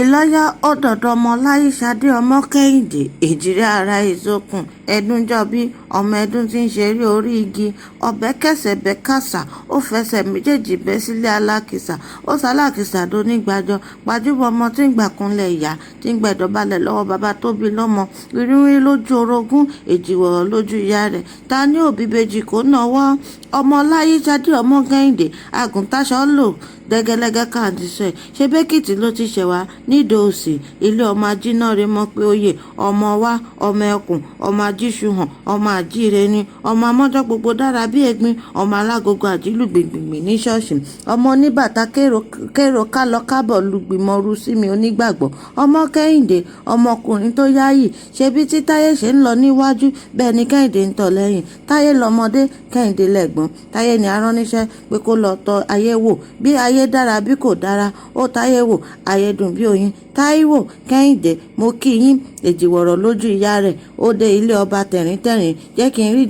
Ìlọ́yà ọ̀dọ̀dọ̀ ọmọ Láyíṣadé ọmọ Kẹ́hìndé èjìrẹ́ ara ìzókùn ẹ̀dúnjọbí ọmọ ẹ̀dún tí ń ṣeré orí igi ọbẹ̀ kẹsẹ̀ bẹ́ kàsà ó fẹsẹ̀ méjèèjì bẹ́ sílé alákìsà ó sálákìsà tó nígbàjọ gbajúmọ̀ ọmọ tí ń gbàkúnlẹ̀ ìyá tí ń gbẹ̀dọ̀balẹ̀ lọ́wọ́ bàbá tó bí lọ́mọ rírí lójú orogún èjìwọ̀rọ̀ lójú ìyá rẹ̀ ta ní òbí bèjì kó náwó ọmọ Láyíṣadé ọmọ Kẹ́hìndé àgùntàṣọ́ lò dẹ́gẹ́lẹ́gẹ́ káàdìsẹ́ ṣe bẹ́kìtì ló ti ṣẹ̀wá nídòòsì ilé ọmọ ajínàre mọ́ pé oyè ọmọ wa ọmọ ẹkùn ọmọ ajíṣuhàn ọmọ àjíire ni ọmọ amọ́jọ́ gbogbo dára bí ẹ̀gbin ọmọ alágogo àjílù gbìngbìngbì ní ṣọ́ọ̀ṣì ọmọ oníbàtà kérò kálọ kábọ̀ lùgbìmọ̀ ru sí mi onígbàgbọ́ ọmọ Kẹ́hìndé ọmọkùnrin tó yáàyì ṣebí tí Táyé ṣe ń lọ níwájú bẹ́ẹ̀ ni Kẹ́hìndé ń tọ̀ lẹ́yìn Táyé lọ́mọdé Kẹ́hìndé lẹ́gbọ́n Táyé ni arán níṣẹ́ pé kó lọ tọ̀ ayé wò bí ayé dára bí kò dára ó Táyé wò ayé dùn bí oyin Táíwò Kẹ́hìndé mo kí yín èjìwọ̀rọ̀ lójú ìyá rẹ̀ ó dé ilé ọba tẹ̀ríntẹ̀rín jẹ́ kí n rí